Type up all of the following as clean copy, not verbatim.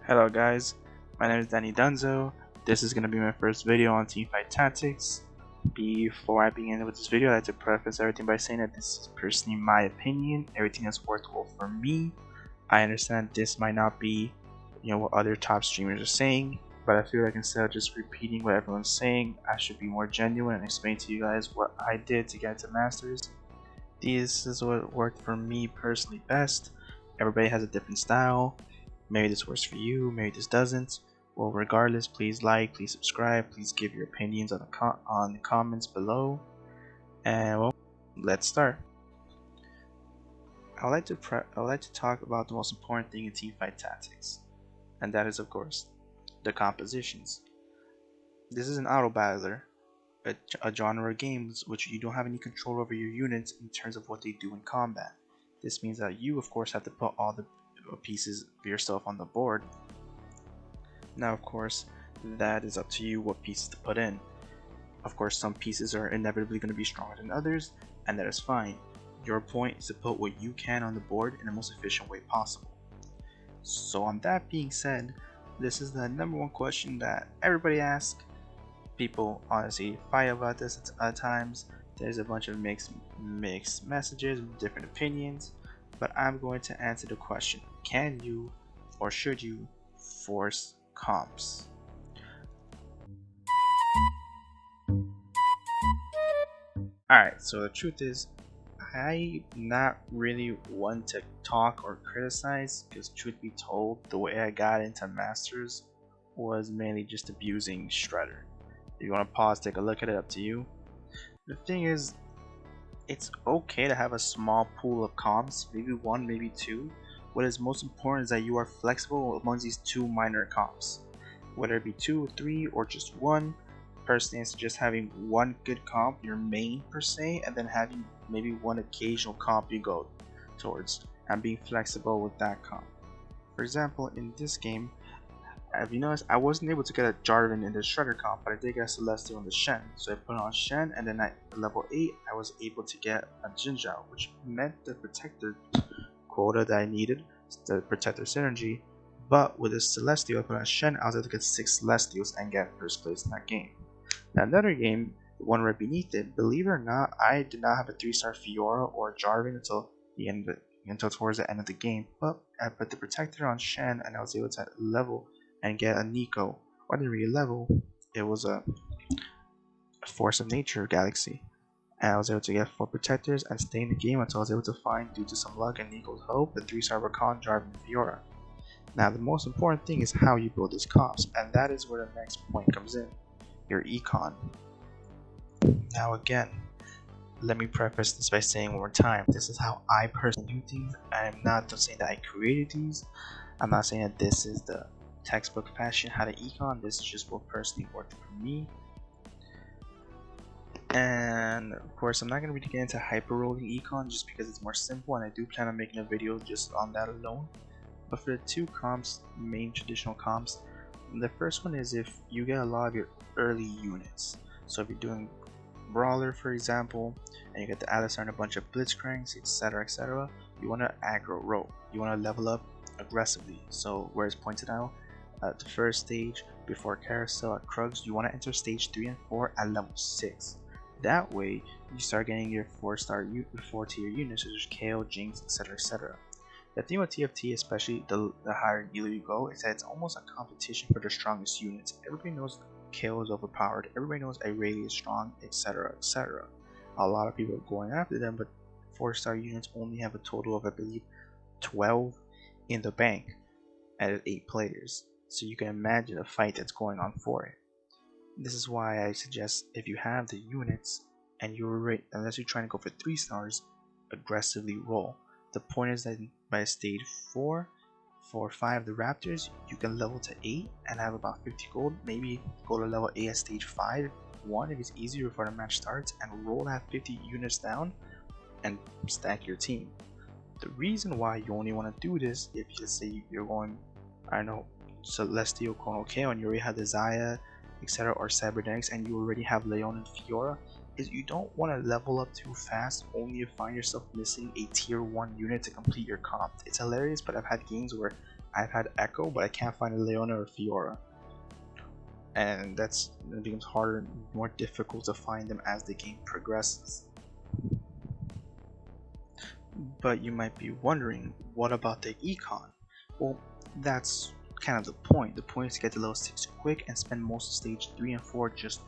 Hello guys, my name is Danny Dunzo. This is going to be my first video on Teamfight Tactics. Before I begin with this video, I'd like to preface everything by saying that this is personally my opinion. Everything has worked well for me. I understand this might not be, what other top streamers are saying, but I feel like instead of just repeating what everyone's saying, I should be more genuine and explain to you guys what I did to get to Masters. This is what worked for me personally best. Everybody has a different style. Maybe this works for you, maybe this doesn't. Well, regardless, please like, please subscribe, please give your opinions on the comments below. And well, let's start. I would like to talk about the most important thing in teamfight tactics, and that is, of course, the compositions. This is an auto battler, a genre of games which you don't have any control over your units in terms of what they do in combat. This means that you, of course, have to put all the pieces of yourself on the board. Now, of course, that is up to you what pieces to put in. Of course, some pieces are inevitably going to be stronger than others, and that is fine. Your point is to put what you can on the board in the most efficient way possible. So on that being said, this is the #1 question that everybody asks. People honestly fight about this at times. There's a bunch of mixed messages with different opinions, but I'm going to answer the question: can you or should you force comps? Alright, so the truth is, I'm not really one to talk or criticize, because truth be told, the way I got into Masters was mainly just abusing Shredder. If you want to pause, take a look at it, up to you. The thing is, it's okay to have a small pool of comps, maybe one, maybe two. What is most important is that you are flexible amongst these two minor comps. Whether it be 2, 3, or just one. Personally, I suggest having one good comp, your main per se, and then having maybe one occasional comp you go towards, and being flexible with that comp. For example, in this game, have you noticed I wasn't able to get a Jarvan in the Shredder comp, but I did get a Celestial in the Shen. So I put on Shen, and then at level 8 I was able to get a Jinzhao, which meant the protector quota that I needed, the protector synergy. But with the Celestial I put on Shen, I was able to get 6 Celestials and get first place in that game. Now another game, the one right beneath it, believe it or not, I did not have a 3-star Fiora or Jarvan until towards the end of the game, but I put the protector on Shen and I was able to level and get a Nico. Or didn't really level, it was a Force of Nature Galaxy, and I was able to get 4 protectors and stay in the game until I was able to find, due to some luck and Nico's help, the 3-star Rakan, Jarvan, and Fiora. Now the most important thing is how you build these comps, and that is where the next point comes in: your econ. Now again, let me preface this by saying one more time, this is how I personally do things. I am not saying that I created these. I'm not saying that this is the textbook fashion how to econ. This is just what personally worked for me. And of course, I'm not going to really get into hyper rolling econ just because it's more simple, and I do plan on making a video just on that alone. But for the two comps, main traditional comps, the first one is if you get a lot of your early units. So if you're doing Brawler, for example, and you get the Alistar and a bunch of Blitzcranks, etc., you want to aggro roll. You want to level up aggressively. So where it's pointed out, at the first stage before Carousel at Krugs, you want to enter stage 3 and 4 at level 6. That way you start getting your 4-tier units such as KO, Jinx, etc. The thing with TFT, especially the higher elo you go, is that it's almost a competition for the strongest units. Everybody knows KO is overpowered, everybody knows Irelia is strong, etc. A lot of people are going after them, but 4-star units only have a total of, I believe, 12 in the bank at 8 players. So you can imagine the fight that's going on for it. This is why I suggest, if you have the units and you're unless you're trying to go for 3 stars, aggressively roll. The point is that by stage 4 or 5 of the Raptors, you can level to 8 and have about 50 gold. Maybe go to level 8 at stage 5, 1 if it's easier before the match starts, and roll that 50 units down and stack your team. The reason why you only want to do this, if you say you're going, I don't know, Celestial, Chrono KO, and you already have the Xayah, etc., or Cybernetics, and you already have Leon and Fiora, is you don't want to level up too fast only to find yourself missing a tier 1 unit to complete your comp. It's hilarious, but I've had games where I've had Echo, but I can't find a Leona or Fiora, and it becomes harder and more difficult to find them as the game progresses. But you might be wondering, what about the econ? Well, that's kind of the point. The point is to get to level 6 quick and spend most of stage 3 and 4 just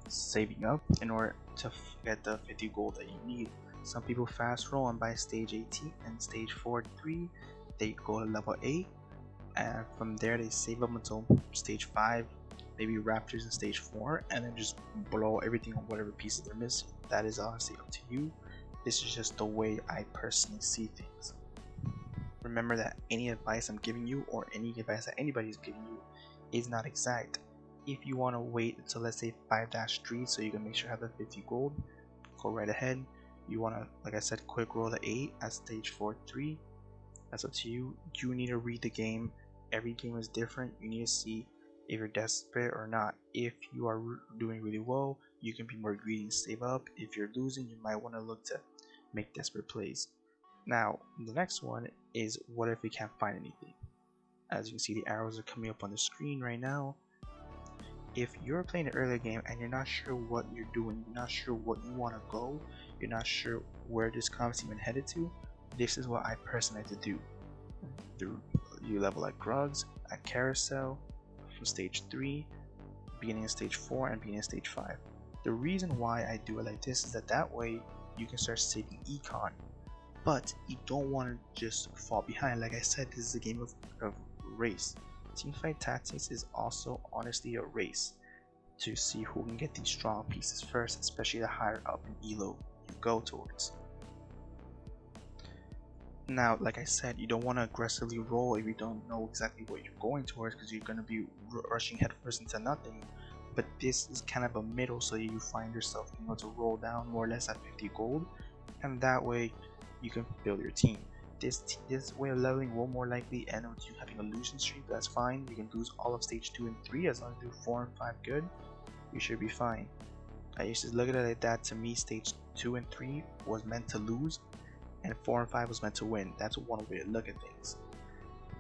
saving up in order to get the 50 gold that you need. Some people fast roll and by stage 18 and stage 4-3 they go to level 8, and from there they save up until stage 5, maybe Raptors in stage 4, and then just blow everything on whatever pieces they're missing. That is honestly up to you. This is just the way I personally see things. Remember that any advice I'm giving you, or any advice that anybody is giving you, is not exact. If you want to wait until, let's say, 5-3 so you can make sure you have the 50 gold, go right ahead. You want to, like I said, quick roll the 8 at stage 4-3. That's up to you. You need to read the game. Every game is different. You need to see if you're desperate or not. If you are doing really well, you can be more greedy and save up. If you're losing, you might want to look to make desperate plays. Now, the next one is, what if we can't find anything? As you can see, the arrows are coming up on the screen right now. If you're playing an earlier game and you're not sure what you're doing, you're not sure what you want to go, you're not sure where this combat's even headed to, this is what I personally like to do. You level at Grugs, at Carousel, from stage 3, beginning of stage 4, and beginning of stage 5. The reason why I do it like this is that way you can start saving econ, but you don't want to just fall behind. Like I said, this is a game of race. Teamfight Tactics is also honestly a race to see who can get these strong pieces first, especially the higher up in elo you go towards. Now, like I said, you don't want to aggressively roll if you don't know exactly what you're going towards, because you're going to be rushing headfirst into nothing. But this is kind of a middle, so you find yourself being able to roll down more or less at 50 gold, and that way you can build your team. This way of leveling will more likely end with you having a losing streak, but that's fine. You can lose all of stage 2 and 3 as long as you do 4 and 5 good. You should be fine. I used to look at it like that. To me, stage 2 and 3 was meant to lose, and 4 and 5 was meant to win. That's one way to look at things.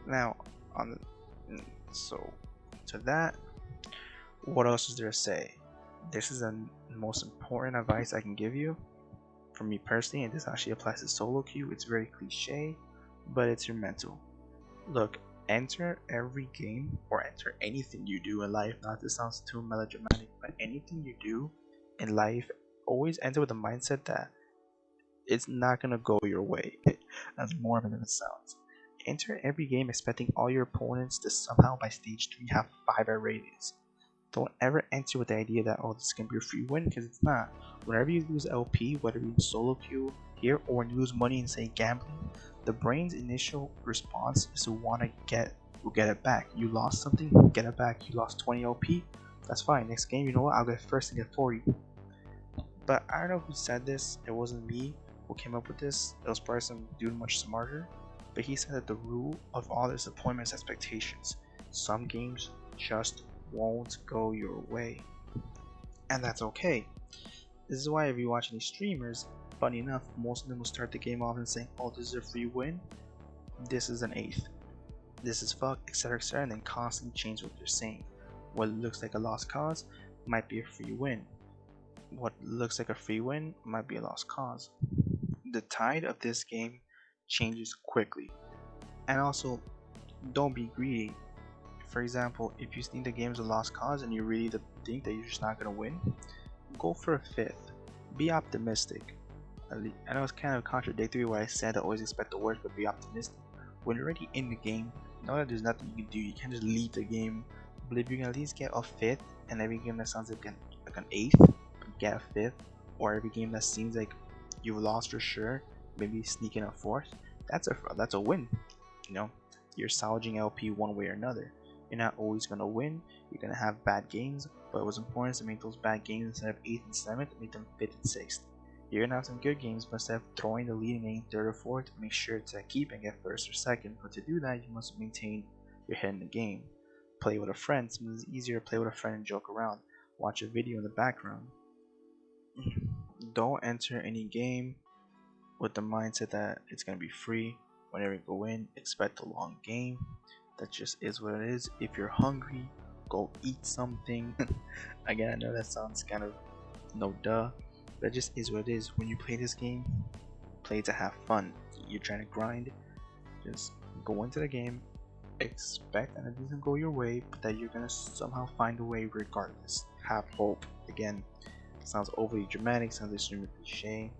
Now, so to that, what else is there to say? This is the most important advice I can give you. For me personally, and this actually applies to solo queue, it's very cliche, but it's your mental. Look, enter every game, or enter anything you do in life, not to sound too melodramatic, but anything you do in life, always enter with the mindset that it's not gonna go your way, as morbid as it sounds. Enter every game expecting all your opponents to somehow by stage 3 have 5 radius. Don't ever enter with the idea that, oh, this is going to be a free win, because it's not. Whenever you lose LP, whether you solo queue here or when you lose money in, say, gambling, the brain's initial response is to want to get it back. You lost something, get it back. You lost 20 LP, that's fine. Next game, you know what, I'll get first and get 40. But I don't know who said this. It wasn't me who came up with this. It was probably some dude much smarter. But he said that the rule of all disappointment is expectations. Some games just won't go your way, and that's okay. This is why if you watch any streamers, funny enough, most of them will start the game off and saying, oh, this is a free win, this is an 8th, this is fuck, etc, etc, and then constantly change what they're saying. What looks like a lost cause might be a free win. What looks like a free win might be a lost cause. The tide of this game changes quickly, and also don't be greedy. For example, if you think the game is a lost cause and you really think that you're just not going to win, go for a 5th. Be optimistic. I know it's kind of contradictory what I said, I always expect the worst, but be optimistic. When you're already in the game, know that there's nothing you can do. You can't just leave the game. But if you can at least get a 5th, and every game that sounds like an 8th, get a 5th, or every game that seems like you've lost for sure, maybe sneak in a 4th, that's a win. You know, you're salvaging LP one way or another. You're not always going to win, you're going to have bad games, but what's important is to make those bad games, instead of 8th and 7th, make them 5th and 6th. You're going to have some good games, but instead of throwing the leading game 3rd or 4th, make sure to keep and get 1st or 2nd. But to do that, you must maintain your head in the game. Play with a friend. Sometimes it's easier to play with a friend and joke around. Watch a video in the background. Don't enter any game with the mindset that it's going to be free. Whenever you go in, expect a long game. That just is what it is. If you're hungry, go eat something. Again, I know that sounds kind of no duh, but it just is what it is. When you play this game, play to have fun. You're trying to grind, just go into the game, expect that it doesn't go your way, but that you're gonna somehow find a way regardless. Have hope. Again, sounds overly dramatic, sounds extremely cliche,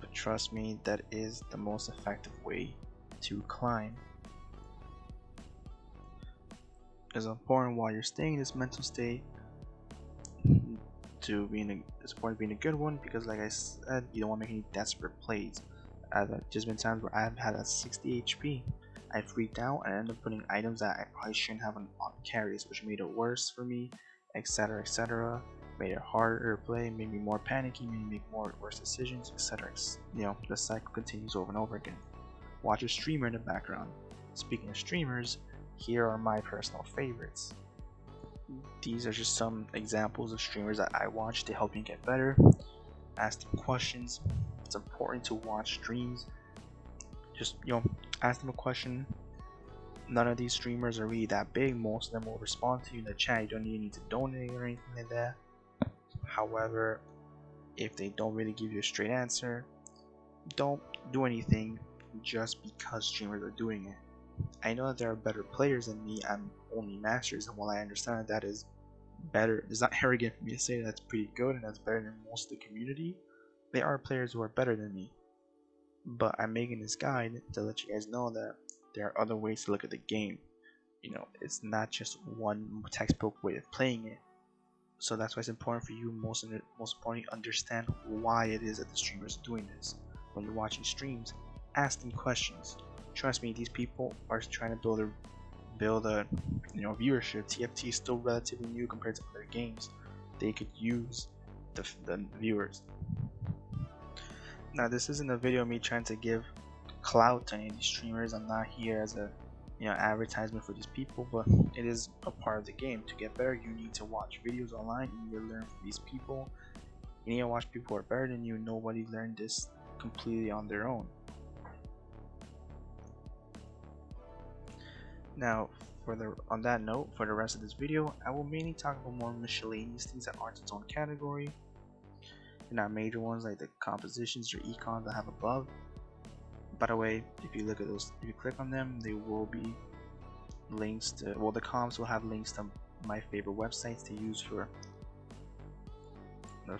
but trust me, that is the most effective way to climb. It's important while you're staying in this mental state to it's important being a good one, because like I said, you don't want to make any desperate plays. I've just been times where I've had a 60 HP. I freaked out and I ended up putting items that I probably shouldn't have on carries, which made it worse for me, etc, etc. Made it harder to play, made me more panicky, made me make more worse decisions, etc. You know, the cycle continues over and over again. Watch a streamer in the background. Speaking of streamers, here are my personal favorites. These are just some examples of streamers that I watch to help me get better. Ask them questions. It's important to watch streams. Just, you know, ask them a question. None of these streamers are really that big. Most of them will respond to you in the chat. You don't even need to donate or anything like that. However, if they don't really give you a straight answer, don't do anything just because streamers are doing it. I know that there are better players than me. I'm only masters, and while I understand that is better, it's not arrogant for me to say that's pretty good and that's better than most of the community. There are players who are better than me, but I'm making this guide to let you guys know that there are other ways to look at the game. You know, it's not just one textbook way of playing it. So that's why it's important for you, most importantly, understand why it is that the streamer is doing this. When you're watching streams, ask them questions. Trust me, these people are trying to build a viewership. TFT is still relatively new compared to other games. They could use the viewers. Now, this isn't a video of me trying to give clout to any of these streamers. I'm not here as a advertisement for these people, but it is a part of the game. To get better, you need to watch videos online. You need to learn from these people. You need to watch people who are better than you. Nobody learned this completely on their own. Now, on that note, for the rest of this video, I will mainly talk about more miscellaneous things that aren't its own category, and not major ones like the compositions or econs I have above. By the way, if you look at those, if you click on them, they will be links to, well, the comps will have links to my favorite websites to use for the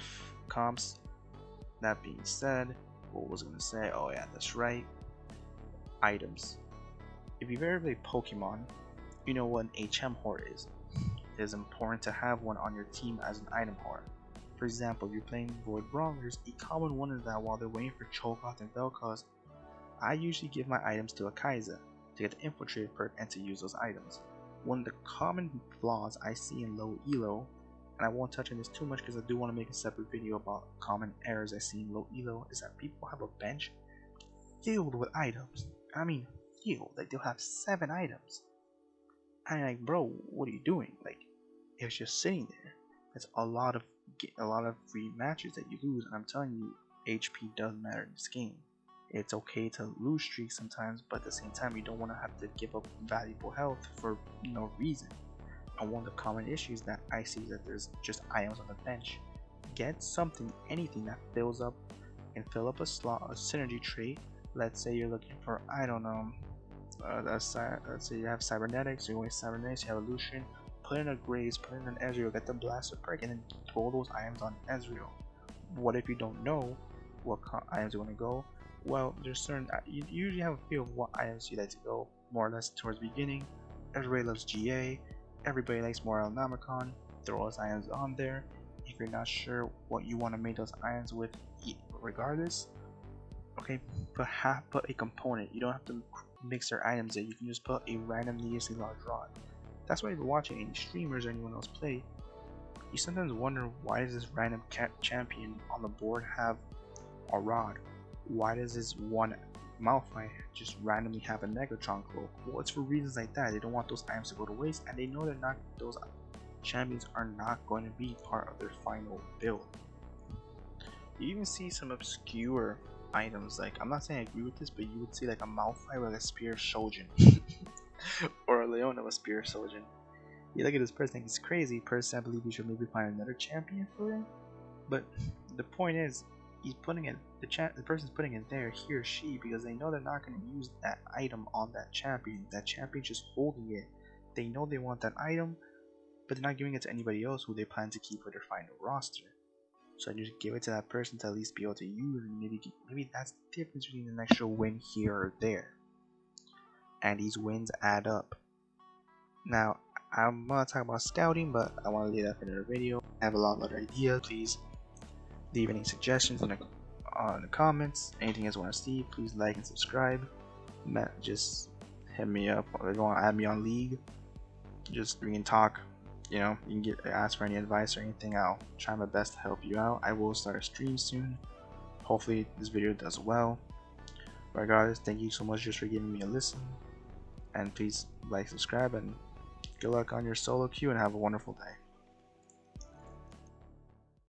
comps. That being said, what was I gonna say? Oh yeah, that's right. Items. If you've ever played Pokemon, you know what an HM horde is. It is important to have one on your team as an item horde. For example, if you're playing Void Brawlers, a common one is that while they're waiting for Cho'Gath and Vel'Koz, I usually give my items to a Kai'Sa to get the Infiltrator perk and to use those items. One of the common flaws I see in low elo, and I won't touch on this too much because I do want to make a separate video about common errors I see in low elo, is that people have a bench filled with items. I mean, filled. Like, they'll have 7 items. I'm like, bro, what are you doing? Like, it's just sitting there. That's a lot of free matches that you lose, and I'm telling you, HP does matter in this game. It's okay to lose streaks sometimes, but at the same time, you don't want to have to give up valuable health for no reason. And one of the common issues that I see is that there's just items on the bench. Get something, anything that fills up and fill up a slot, a synergy trait. Let's say you're looking for, I don't know, let's say you have cybernetics, you waste cybernetics, you have illusion, put in a Graves, put in an Ezreal, get the blaster perk, and then throw those items on Ezreal. What if you don't know what items you want to go? Well, there's certain, you usually have a feel of what items you like to go, more or less towards the beginning. Everybody loves GA, everybody likes Morellamachon, throw those items on there. If you're not sure what you want to make those items with, regardless, okay, put a component. You don't have to mix their items in, you can just put a random needlessly large rod. That's why if you're watching any streamers or anyone else play, you sometimes wonder, why does this random champion on the board have a rod? Why does this one Malphite just randomly have a Negatron cloak? Well, it's for reasons like that. They don't want those items to go to waste, and they know those champions are not going to be part of their final build. You even see some obscure items, like, I'm not saying I agree with this, but you would see like a Malphite with a Spear of Shojin or known of a spirit surgeon. You look at this person, he's crazy. Person, I believe you should maybe find another champion for him. But the point is, he's putting it. The person's putting it there, he or she, because they know they're not going to use that item on that champion. That champion's just holding it. They know they want that item, but they're not giving it to anybody else who they plan to keep for their final roster. So I just give it to that person to at least be able to use, and maybe that's the difference between an extra win here or there. And these wins add up. Now, I'm gonna talk about scouting, but I want to leave that for another video. I have a lot of other ideas. Please leave any suggestions in the comments. Anything else you want to see, please like and subscribe. Just hit me up, or if you want to add me on League, just we can talk. You know, you can ask for any advice or anything. I'll try my best to help you out. I will start a stream soon. Hopefully this video does well. Regardless, thank you so much just for giving me a listen, and please like, subscribe, and good luck on your solo queue, and have a wonderful day.